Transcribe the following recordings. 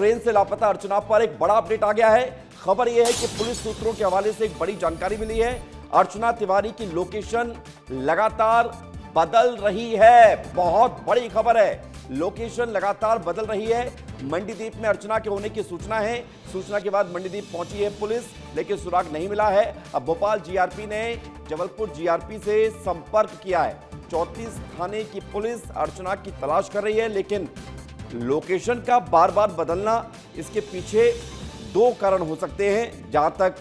Train से लापता अर्चना पर एक बड़ा अपडेट आ गया है। खबर यह है कि पुलिस सूत्रों के हवाले से एक बड़ी जानकारी मिली है। अर्चना तिवारी की लोकेशन लगातार बदल रही है। बहुत बड़ी खबर है, लोकेशन लगातार बदल रही है। मंडीदीप में अर्चना के होने की सूचना है। सूचना के बाद मंडीदीप पहुंची है पुलिस, लेकिन सुराग नहीं मिला है। अब भोपाल जीआरपी ने जबलपुर जीआरपी से संपर्क किया है। 34 थाने की पुलिस अर्चना की तलाश कर रही है, लेकिन लोकेशन का बार बार बदलना, इसके पीछे दो कारण हो सकते हैं। जहां तक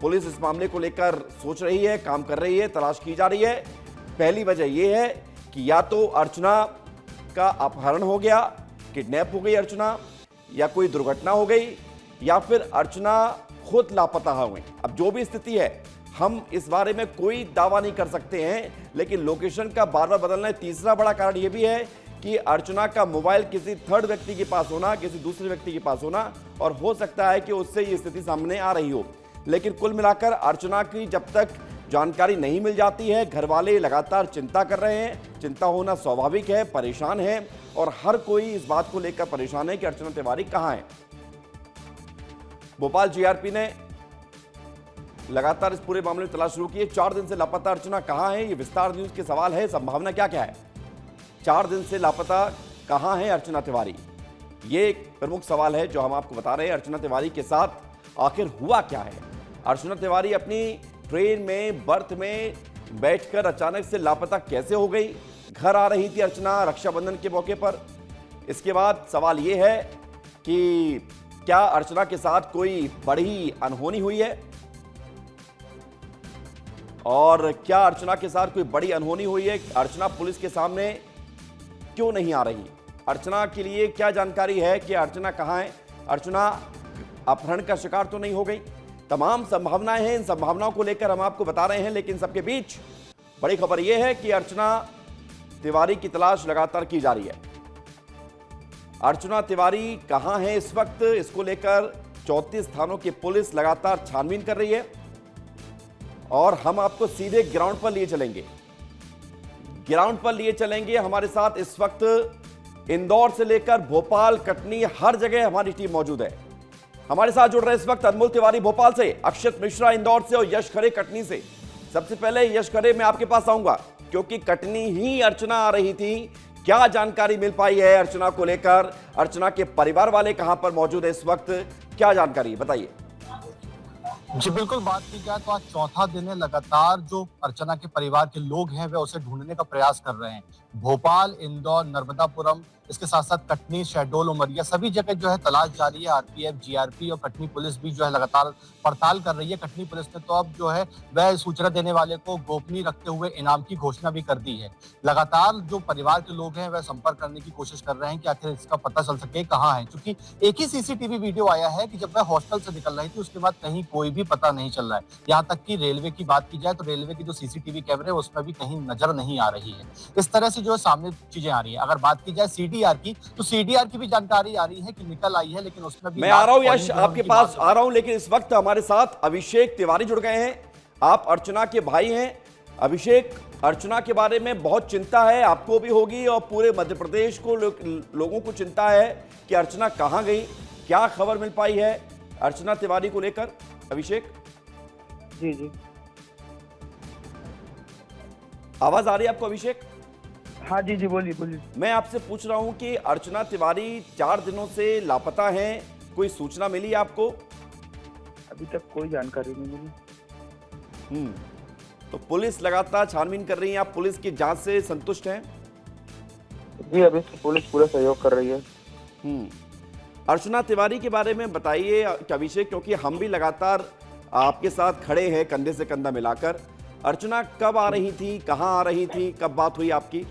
पुलिस इस मामले को लेकर सोच रही है, काम कर रही है, तलाश की जा रही है। पहली वजह यह है कि या तो अर्चना का अपहरण हो गया, किडनैप हो गई अर्चना, या कोई दुर्घटना हो गई, या फिर अर्चना खुद लापता हो गई। अब जो भी स्थिति है, हम इस बारे में कोई दावा नहीं कर सकते हैं, लेकिन लोकेशन का बार बार बदलना है। तीसरा बड़ा कारण यह भी है कि अर्चना का मोबाइल किसी थर्ड व्यक्ति के पास होना, किसी दूसरे व्यक्ति के पास होना, और हो सकता है कि उससे ये स्थिति सामने आ रही हो। लेकिन कुल मिलाकर अर्चना की जब तक जानकारी नहीं मिल जाती है, घर वाले लगातार चिंता कर रहे हैं। चिंता होना स्वाभाविक है, परेशान है, और हर कोई इस बात को लेकर परेशान है कि अर्चना तिवारी कहां है। भोपाल जीआरपी ने लगातार इस पूरे मामले में तलाश शुरू की है। 4 दिन से लापता अर्चना कहां है, ये विस्तार न्यूज के सवाल है। संभावना क्या क्या है? 4 दिन से लापता कहां है अर्चना तिवारी, ये एक प्रमुख सवाल है जो हम आपको बता रहे हैं। अर्चना तिवारी के साथ आखिर हुआ क्या है? अर्चना तिवारी अपनी ट्रेन में बर्थ में बैठकर अचानक से लापता कैसे हो गई? घर आ रही थी अर्चना रक्षाबंधन के मौके पर। इसके बाद सवाल यह है कि क्या अर्चना के साथ कोई बड़ी अनहोनी हुई है, और क्या अर्चना के साथ कोई बड़ी अनहोनी हुई है? अर्चना पुलिस के सामने क्यों नहीं आ रही? अर्चना के लिए क्या जानकारी है कि अर्चना कहां है? अर्चना अपहरण का शिकार तो नहीं हो गई? तमाम संभावनाएं हैं, इन संभावनाओं को लेकर हम आपको बता रहे हैं। लेकिन सबके बीच बड़ी खबर यह है कि अर्चना तिवारी की तलाश लगातार की जा रही है। अर्चना तिवारी कहां है इस वक्त, इसको लेकर 34 थानों की पुलिस लगातार छानबीन कर रही है, और हम आपको सीधे ग्राउंड पर लिए चलेंगे। ग्राउंड पर लिए चलेंगे। हमारे साथ इस वक्त इंदौर से लेकर भोपाल, कटनी, हर जगह हमारी टीम मौजूद है। हमारे साथ जुड़ रहे इस वक्त अनमोल तिवारी भोपाल से, अक्षत मिश्रा इंदौर से, और यश खरे कटनी से। सबसे पहले यश खरे, मैं आपके पास आऊंगा क्योंकि कटनी ही अर्चना आ रही थी। क्या जानकारी मिल पाई है अर्चना को लेकर? अर्चना के परिवार वाले कहां पर मौजूद है इस वक्त, क्या जानकारी बताइए? जी बिल्कुल, बात की जाए तो आज चौथा दिन है लगातार जो अर्चना के परिवार के लोग हैं वे उसे ढूंढने का प्रयास कर रहे हैं। भोपाल, इंदौर, नर्मदापुरम, इसके साथ साथ कटनी, शहडोल, उमरिया, सभी जगह जो है तलाश जारी है। आरपीएफ, जीआरपी और कटनी पुलिस भी जो है लगातार पड़ताल कर रही है। कटनी पुलिस ने तो अब जो है वह सूचना देने वाले को गोपनीय रखते हुए इनाम की घोषणा भी कर दी है। लगातार जो परिवार के लोग हैं वह संपर्क करने की कोशिश कर रहे हैं कि आखिर इसका पता चल सके कहाँ है, क्योंकि एक ही सीसीटीवी वीडियो आया है कि जब वह हॉस्टल से निकल रही थी उसके बाद कहीं कोई भी पता नहीं चल रहा है। यहाँ तक कि रेलवे की बात की जाए तो रेलवे की जो सीसीटीवी कैमरे है उसमें भी कहीं नजर नहीं आ रही है। इस तरह से जो है सामने चीजें आ रही है। अगर बात की जाए सीडीआर की, तो सीडीआर की भी जानकारी आ रही है कि निकल आई है, लेकिन उसमें भी मैं आ रहा हूं यश, आपके पास आ रहा हूं। लेकिन इस वक्त हमारे साथ अभिषेक तिवारी जुड़ गए हैं। आप अर्चना के भाई हैं। अभिषेक, अर्चना के बारे में बहुत चिंता है, आपको भी होगी और पूरे मध्य प्रदेश को लोगों को चिंता है कि अर्चना कहां गई। क्या खबर मिल पाई है अर्चना तिवारी को लेकर? अभिषेक जी जी, आवाज आ रही है आपको अभिषेक? हाँ जी जी, बोलिए बोलिए। मैं आपसे पूछ रहा हूं कि अर्चना तिवारी 4 दिनों से लापता हैं, कोई सूचना मिली आपको? अभी तक कोई जानकारी नहीं मिली। तो पुलिस लगातार छानबीन कर रही है। आप पुलिस की जांच से संतुष्ट हैं? जी, अभी तो पुलिस पूरा सहयोग कर रही है। अर्चना तिवारी के बारे में बताइए अभिषेक, क्योंकि हम भी लगातार आपके साथ खड़े हैं कंधे से कंधा मिलाकर। अर्चना कब आ रही थी, कहाँ आ रही थी, कब बात हुई आपकी?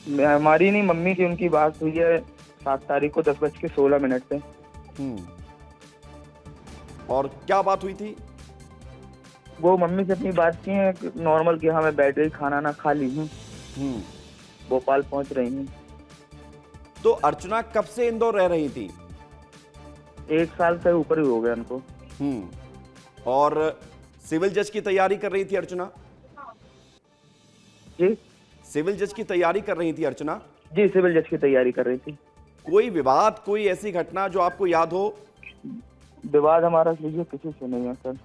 हमारी नहीं, मम्मी की उनकी बात हुई है 7 तारीख को 10:16 पे। और क्या बात हुई थी? वो मम्मी से अपनी बात की है नॉर्मल कि हाँ मैं बैठ गई, खाना ना खा ली हूँ, भोपाल पहुंच रही हूँ। तो अर्चना कब से इंदौर रह रही थी? 1 साल से ऊपर ही हो गया उनको। और सिविल जज की तैयारी कर रही थी अर्चना? जी, सिविल जज की तैयारी कर रही थी अर्चना? जी सिविल जज की तैयारी कर रही थी। कोई विवाद, कोई ऐसी घटना जो आपको याद हो? विवाद हमारा लीजिए किसी से नहीं है सर।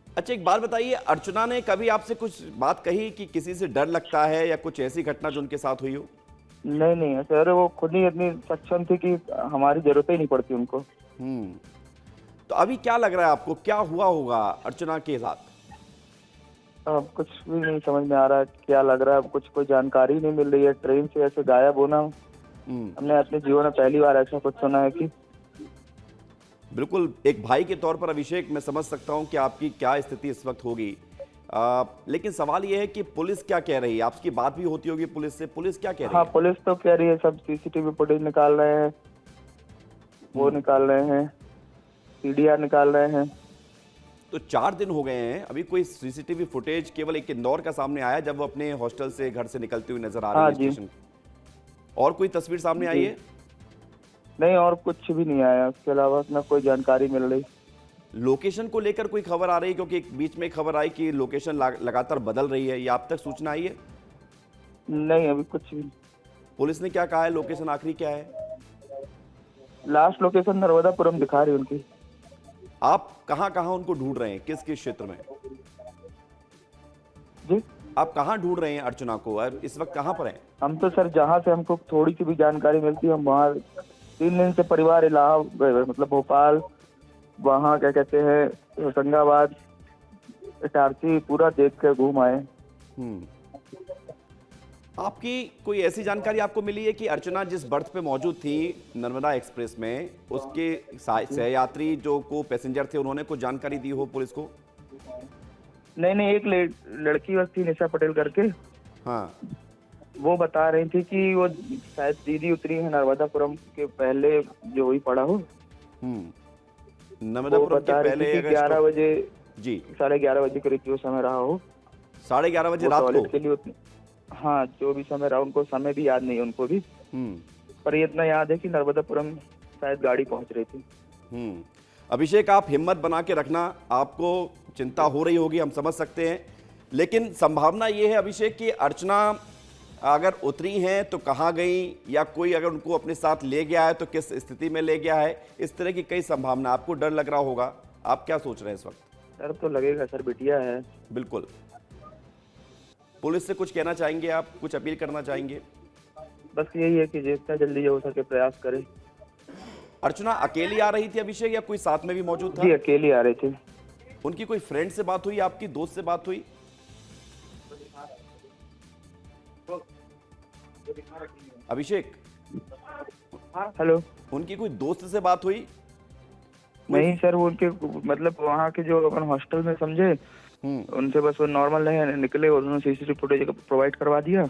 अच्छा, एक बात बताइए, अर्चना ने कभी आपसे कुछ बात कही कि किसी से डर लगता है या कुछ ऐसी घटना जो उनके साथ हुई हो? नहीं नहीं है सर, वो खुद ही इतनी सक्षम थी कि हमारी जरूरत ही नहीं पड़ती उनको। तो अभी क्या लग रहा है आपको, क्या हुआ होगा अर्चना के साथ? अब कुछ भी नहीं समझ में आ रहा है क्या लग रहा है, अब कुछ कोई जानकारी नहीं मिल रही है। ट्रेन से ऐसे गायब होना हमने अपने जीवन में पहली बार ऐसा कुछ सुना है कि। बिल्कुल, एक भाई के तौर पर अभिषेक, मैं समझ सकता हूं कि आपकी क्या स्थिति इस वक्त होगी, लेकिन सवाल यह है कि पुलिस क्या कह रही है? आपकी बात भी होती होगी पुलिस से, पुलिस क्या कह रही है? हाँ, पुलिस तो कह रही है सब सीसीटीवी फुटेज निकाल रहे हैं, वो निकाल रहे हैं, सीडीआर निकाल रहे हैं। तो 4 दिन हो गए हैं, अभी कोई सीसीटीवी फुटेज केवल एक इंदौर का सामने आया जब वो अपने हॉस्टल से घर से निकलती हुई नजर आ रही हाँ है जी। स्टेशन। और कोई तस्वीर सामने आई है? नहीं, और कुछ भी नहीं आया, उसके अलावा न कोई जानकारी मिल रही। लोकेशन को लेकर कोई खबर आ रही है? क्योंकि एक बीच में खबर आई कि लोकेशन लगातार बदल रही है, ये आप तक सूचना आई है? नहीं, अभी कुछ भी। पुलिस ने क्या कहा है, लोकेशन आखिरी क्या है? लास्ट लोकेशन नर्मदापुरम दिखा रही उनकी। आप कहां कहां उनको ढूंढ रहे हैं, किस किस क्षेत्र में? जी, आप कहां ढूंढ रहे हैं अर्चना को, और इस वक्त कहां पर हैं? हम तो सर जहाँ से हमको थोड़ी सी भी जानकारी मिलती है हम वहाँ 3 दिन से परिवार इलाहाबाद, मतलब भोपाल, वहाँ क्या कहते हैं होशंगाबाद, इटारसी पूरा देख कर घूम आए। आपकी कोई ऐसी जानकारी आपको मिली है कि अर्चना जिस बर्थ पे मौजूद थी नर्मदा एक्सप्रेस में, उसके सहयात्री जो को पैसेंजर थे उन्होंने कुछ जानकारी दी हो पुलिस को? नहीं नहीं, एक लड़की बस थी निशा पटेल करके। हाँ, वो बता रही थी कि वो शायद दीदी उतरी है नर्मदापुरम के पहले, जो ही पड़ा हो। नर्मदापुरम के पहले 11 बजे जी, 11:30 बजे करीब जो समय रहा हो, 11:30 बजे रात टॉयलेट को? के लिए हाँ, जो भी समय रहा, उनको समय भी याद नहीं है उनको भी, पर ये इतना याद है कि नर्मदापुरम शायद गाड़ी पहुंच रही थी। अभिषेक, आप हिम्मत बना के रखना, आपको चिंता हो रही होगी, हम समझ सकते हैं, लेकिन संभावना ये है अभिषेक कि अर्चना अगर उतरी हैं तो कहाँ गई, या कोई अगर उनको अपने साथ ले गया है तो किस स्थिति में ले गया है, इस तरह की कई संभावना। आपको डर लग रहा होगा, आप क्या सोच रहे हैं इस वक्त? डर तो लगेगा सर, बिटिया है। बिल्कुल। पुलिस से कुछ कहना चाहेंगे आप, कुछ अपील करना चाहेंगे? बस यही है कि जितना जल्दी हो सके प्रयास करें। अर्चना अकेली आ रही थी अभिषेक, या कोई साथ में भी मौजूद था? जी, अकेली आ रही थी। उनकी कोई फ्रेंड से बात हुई, आपकी दोस्त से बात हुई? अभिषेक, हेलो। उनकी कोई दोस्त से बात हुई? नहीं सर, वो उनके मतलब वहाँ के जो अपन हॉस्टल में समझे, उनसे बस वो नॉर्मल है निकले, उन्होंने सीसीटीवी फुटेज प्रोवाइड करवा दिया,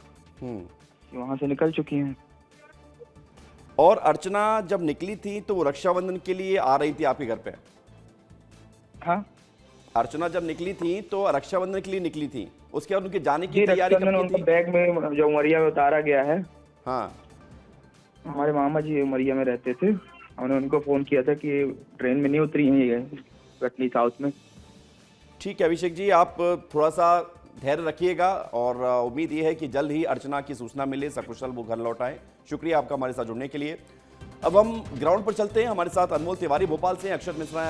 वहाँ से निकल चुकी हैं। और अर्चना जब निकली थी तो वो रक्षाबंधन के लिए आ रही थी आपके घर पे? हाँ, अर्चना जब निकली थी तो रक्षाबंधन के लिए निकली थी, उसके बाद उनके जाने की तैयारी रक्षाबंधन कब उनका की थी? बैग में जो उमरिया में उतारा गया है। हाँ, हमारे मामा जी उमरिया में रहते थे, हमने उनको फोन किया था कि ट्रेन में नहीं उतरी हैं ये कटनी साउथ में। ठीक है अभिषेक जी, आप थोड़ा सा धैर्य रखिएगा और उम्मीद ये है कि जल्द ही अर्चना की सूचना मिले, सकुशल वो घर लौट आए। शुक्रिया आपका हमारे साथ जुड़ने के लिए। अब हम ग्राउंड पर चलते हैं, हमारे साथ अनमोल तिवारी भोपाल से हैं, अक्षत मिश्रा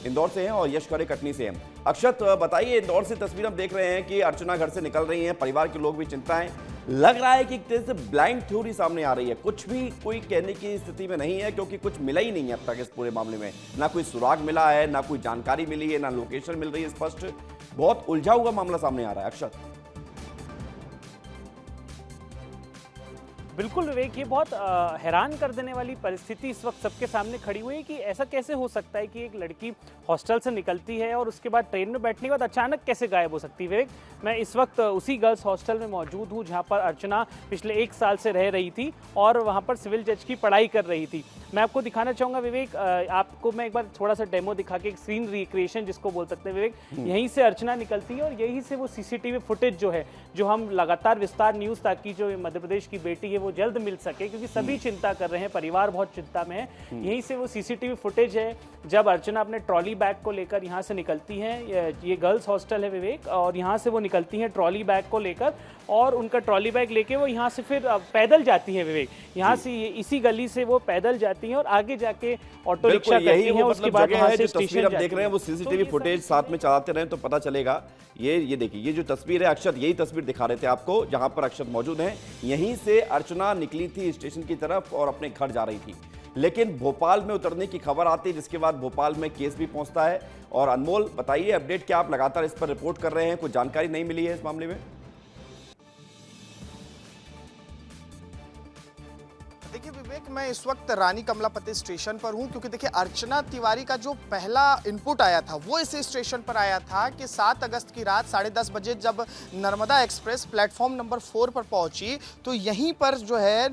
इंदौर से हैं और यश खरे कटनी से हैं। अक्षत, बताइए, इंदौर से तस्वीर हम देख रहे हैं कि अर्चना घर से निकल रही हैं, परिवार के लोग भी चिंताएं, लग रहा है कि एक तरह से ब्लाइंड थ्योरी सामने आ रही है, कुछ भी कोई कहने की स्थिति में नहीं है क्योंकि कुछ मिला ही नहीं है अब तक इस पूरे मामले में, ना कोई सुराग मिला है, ना कोई जानकारी मिली है, ना लोकेशन मिल रही है स्पष्ट, बहुत उलझा हुआ मामला सामने आ रहा है। अक्षत, बिल्कुल विवेक, ये बहुत हैरान कर देने वाली परिस्थिति इस वक्त सबके सामने खड़ी हुई है कि ऐसा कैसे हो सकता है कि एक लड़की हॉस्टल से निकलती है और उसके बाद ट्रेन में बैठने के बाद अचानक कैसे गायब हो सकती है। विवेक, मैं इस वक्त उसी गर्ल्स हॉस्टल में मौजूद हूँ जहाँ पर अर्चना पिछले 1 साल से रह रही थी और वहाँ पर सिविल जज की पढ़ाई कर रही थी। मैं आपको दिखाना चाहूँगा विवेक, आपको मैं एक बार थोड़ा सा डेमो दिखा के, एक सीन रिक्रिएशन जिसको बोल सकते हैं विवेक, यहीं से अर्चना निकलती है और यहीं से वो सीसीटीवी फुटेज जो है, जो हम लगातार विस्तार न्यूज़, ताकि जो मध्य प्रदेश की बेटी है वो जल्द मिल सके, क्योंकि सभी चिंता कर रहे हैं, परिवार बहुत चिंता में है। यहीं से वो सीसीटीवी फुटेज है जब अर्चना अपने ट्रॉली बैग को लेकर यहाँ से निकलती हैं। ये गर्ल्स हॉस्टल है विवेक, और यहाँ से वो निकलती हैं ट्रॉली बैग को लेकर, और उनका ट्रॉली बैग लेके वो यहाँ से फिर पैदल जाती है विवेक, यहाँ से इसी गली से वो पैदल जाती हैं और आगे जाके ऑटो रिक्शा करती हैं। उसके बाद वहाँ से तस्वीर आप देख रहे हैं वो सीसीटीवी फुटेज साथ में चलाते रहे तो पता चलेगा। ये देखिए, ये जो तस्वीर है, अक्षत यही तस्वीर दिखा रहे थे आपको जहां पर अक्षत मौजूद हैं। यहीं से अर्चना निकली थी स्टेशन की तरफ और अपने घर जा रही थी, लेकिन भोपाल में उतरने की खबर आती है, जिसके बाद भोपाल में केस भी पहुंचता है। और अनमोल, बताइए अपडेट, क्या आप लगातार इस पर रिपोर्ट कर रहे हैं, कुछ जानकारी नहीं मिली है इस मामले में? देखिए विवेक, मैं इस वक्त रानी कमलापति स्टेशन पर हूं, क्योंकि देखिए अर्चना तिवारी का जो पहला इनपुट आया था वो इस स्टेशन पर आया था कि 7 अगस्त की रात 10:30 बजे जब नर्मदा एक्सप्रेस प्लेटफॉर्म नंबर 4 पर पहुंची, तो यहीं पर जो है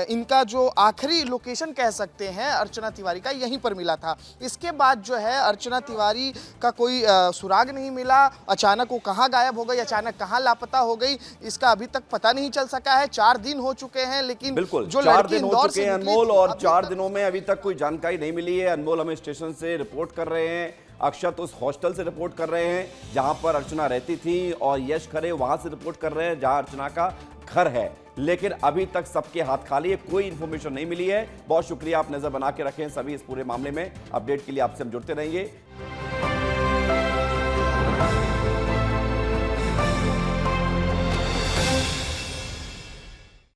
इनका जो आखिरी लोकेशन कह सकते हैं अर्चना तिवारी का, यहीं पर मिला था। इसके बाद जो है अर्चना तिवारी का कोई सुराग नहीं मिला। अचानक वो कहाँ गायब हो गई, अचानक कहाँ लापता हो गई, इसका अभी तक पता नहीं चल सका है। 4 दिन हो चुके हैं, लेकिन बिल्कुल जो 4 दिन हो इंदौर चुके से हैं निकली अनमोल, थी, और अभी 4 तक दिनों में अभी तक कोई जानकारी नहीं मिली है। अनमोल हमें स्टेशन से रिपोर्ट कर रहे हैं, अक्षत उस हॉस्टल से रिपोर्ट कर रहे हैं जहां पर अर्चना रहती थी, और यश खरे वहां से रिपोर्ट कर रहे हैं जहां अर्चना का घर है। लेकिन अभी तक सबके हाथ खाली है, कोई इंफॉर्मेशन नहीं मिली है। बहुत शुक्रिया, आप नजर बना के रखें सभी इस पूरे मामले में। अपडेट के लिए आपसे हम जुड़ते रहेंगे।